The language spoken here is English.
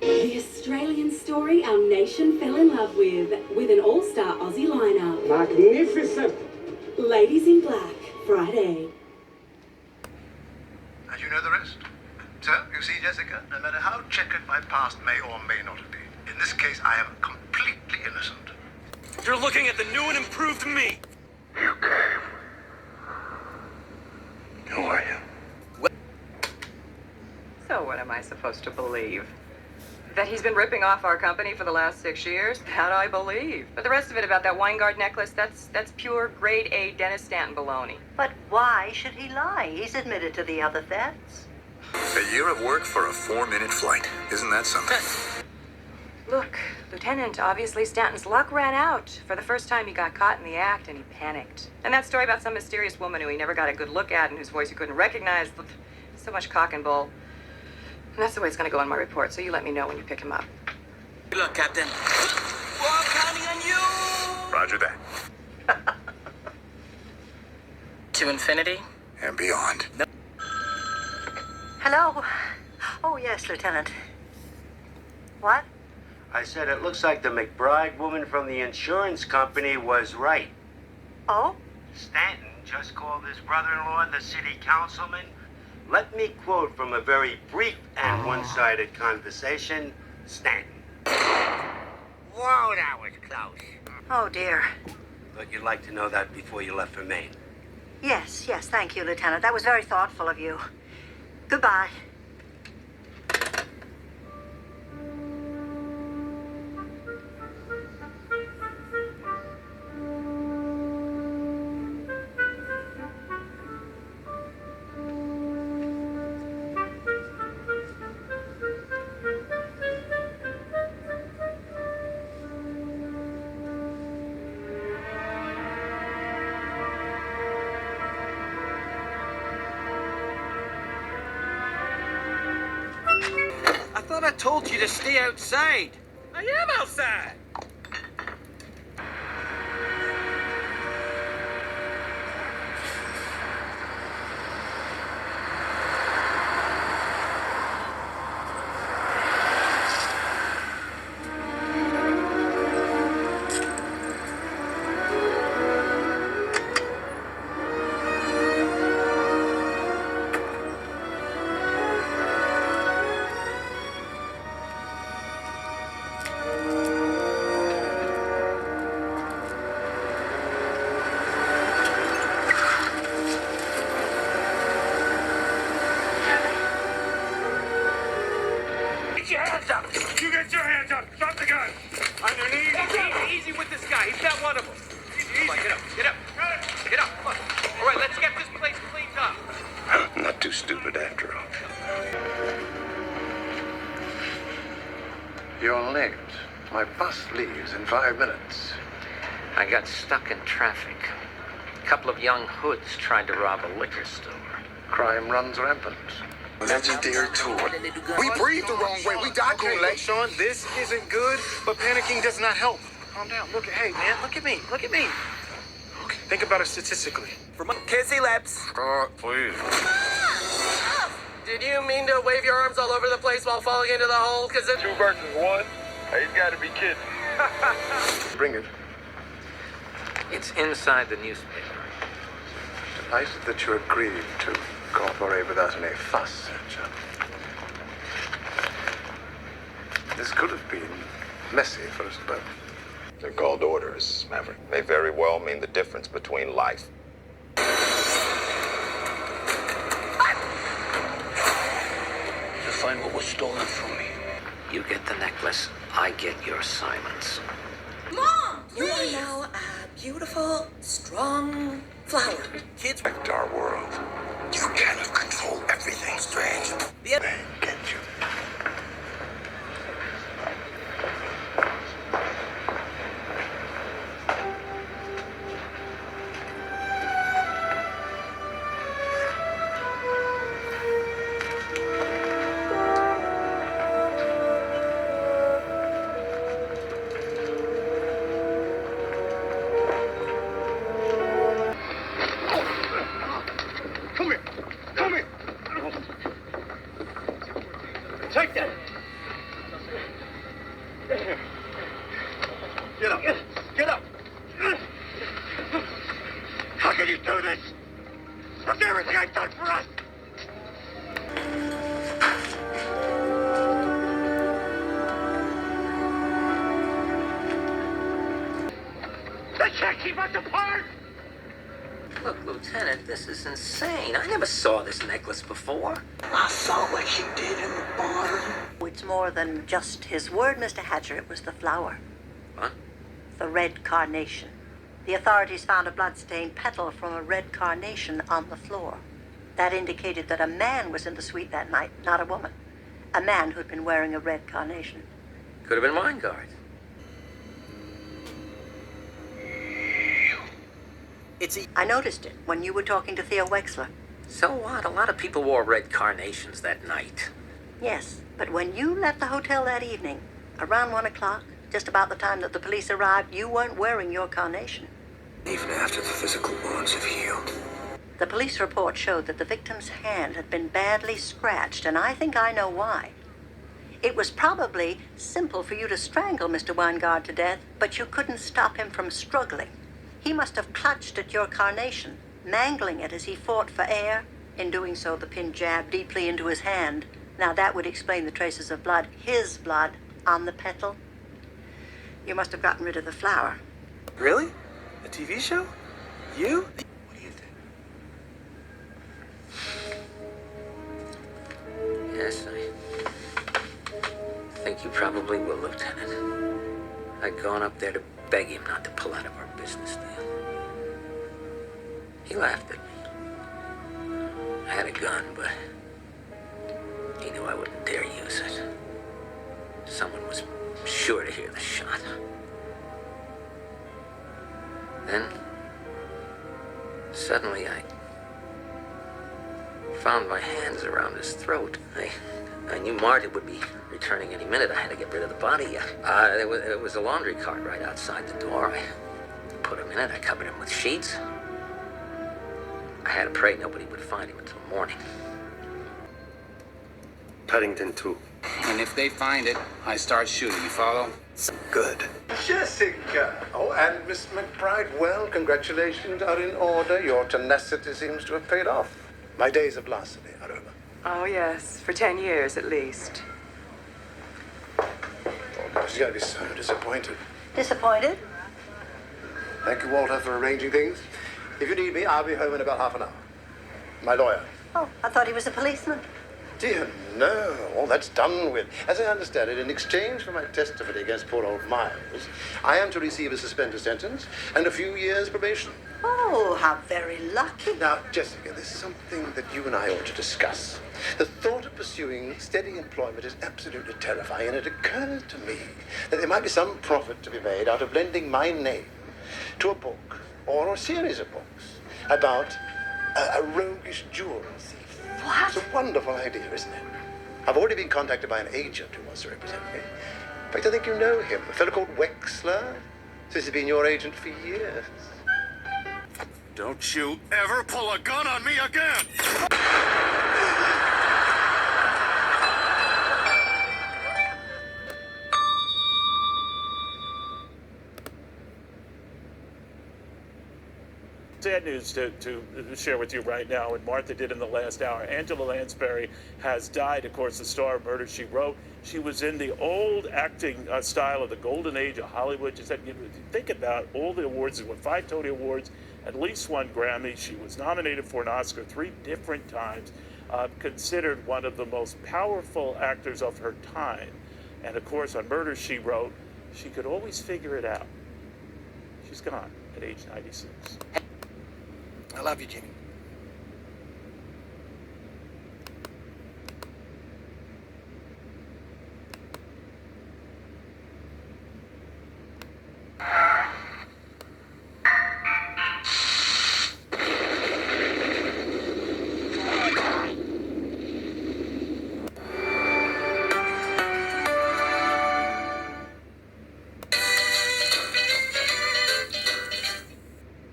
The Australian story our nation fell in love with an all-star Aussie lineup. Magnificent! Ladies in Black, Friday. And you know the rest. So, you see, Jessica, no matter how checkered my past may or may not have been, in this case, I am completely innocent. You're looking at the new and improved me. You came. Who are you? So what am I supposed to believe? That he's been ripping off our company for the last 6 years? That I believe. But the rest of it about that Weingard necklace, that's pure grade A Dennis Stanton baloney. But why should he lie? He's admitted to the other thefts. A year of work for a 4-minute flight. Isn't that something? Look, Lieutenant, obviously Stanton's luck ran out. For the first time he got caught in the act and he panicked. And that story about some mysterious woman who he never got a good look at and whose voice he couldn't recognize, so much cock and bull. And that's the way it's going to go in my report, so you let me know when you pick him up. Good luck, Captain. Well, I'm counting on you. Roger that. To infinity? And beyond. Hello? Oh, yes, Lieutenant. What? I said it looks like the McBride woman from the insurance company was right. Oh? Stanton just called his brother-in-law the city councilman. Let me quote from a very brief and one-sided conversation. Stanton. Whoa, that was close. Oh, dear. Thought you'd like to know that before you left for Maine. Yes, thank you, Lieutenant. That was very thoughtful of you. Goodbye. I thought I told you to stay outside. I am outside. Get your hands up! You get your hands up! Drop the gun! On your knees! Easy with this guy. He's not one of them. Easy. Come on, get up. Get up. Get up. Come on. All right, let's get this place cleaned up. I'm not too stupid after all. You're late. My bus leaves in 5 minutes. I got stuck in traffic. A couple of young hoods tried to rob a liquor store. Crime runs rampant. Legendary tour. We breathe the wrong way. We die too late. Sean, this isn't good, but panicking does not help. Calm down. Hey, man, look at me. Okay, think about it statistically. Can't see lips. Please. Did you mean to wave your arms all over the place while falling into the hole? Because it's 2 versus 1? He's got to be kidding. Bring it. It's inside the newspaper. Nice that you agreed to cooperate without any fuss, Sergeant. This could have been messy for us both. They're called orders, Maverick. They very well mean the difference between life. to find what was stolen from me. You get the necklace, I get your silence. Mom! You are now a beautiful, strong flower. Kids, Affect our world. You cannot control everything, Strange. Yeah. They get you. can't keep us apart! Look, Lieutenant, this is insane. I never saw this necklace before. I saw what she did in the barn. It's more than just his word, Mr. Hatcher. It was the flower. What? The red carnation. The authorities found a blood-stained petal from a red carnation on the floor. That indicated that a man was in the suite that night, not a woman. A man who'd been wearing a red carnation. Could have been Weingart. I noticed it when you were talking to Theo Wexler. So what? A lot of people wore red carnations that night. Yes, but when you left the hotel that evening, around 1 o'clock, just about the time that the police arrived, you weren't wearing your carnation. Even after the physical wounds have healed. The police report showed that the victim's hand had been badly scratched, and I think I know why. It was probably simple for you to strangle Mr. Weingart to death, but you couldn't stop him from struggling. He must have clutched at your carnation, mangling it as he fought for air. In doing so, the pin jabbed deeply into his hand. Now that would explain the traces of blood, his blood, on the petal. You must have gotten rid of the flower. Really? A TV show? You? What do you think? Yes, I think you probably will, Lieutenant. I'd gone up there to beg him not to pull out of our business deal. He laughed at me. I had a gun, but he knew I wouldn't dare use it. Someone was sure to hear the shot. Then, suddenly I found my hands around his throat. I knew Marta would be returning any minute. I had to get rid of the body. There was a laundry cart right outside the door. I put him in it. I covered him with sheets. I had to pray nobody would find him until morning. Paddington 2. And if they find it, I start shooting. You follow? Good. Jessica! Oh, and Miss McBride, well, congratulations are in order. Your tenacity seems to have paid off. My days of larceny are over. Oh, yes, for 10 years at least. Oh, God, she's going to be so disappointed. Disappointed? Thank you, Walter, for arranging things. If you need me, I'll be home in about half an hour. My lawyer. Oh, I thought he was a policeman. Dear, no. All that's done with. As I understand it, in exchange for my testimony against poor old Miles, I am to receive a suspended sentence and a few years probation. Oh, how very lucky. Now, Jessica, this is something that you and I ought to discuss. The thought of pursuing steady employment is absolutely terrifying, and it occurs to me that there might be some profit to be made out of lending my name to a book, or a series of books, about a roguish jewel thief. What? It's a wonderful idea, isn't it? I've already been contacted by an agent who wants to represent me. In fact, I think you know him, a fellow called Wexler. Says he's been your agent for years. Don't you ever pull a gun on me again! Sad news to share with you right now, and Martha did in the last hour. Angela Lansbury has died. Of course, the star of Murder, She Wrote. She was in the old acting style of the golden age of Hollywood. Just think about all the awards. She won 5 Tony Awards, at least 1 Grammy. She was nominated for an Oscar 3 different times. Considered one of the most powerful actors of her time. And of course, on Murder, She Wrote, she could always figure it out. She's gone at age 96. I love you, Jimmy.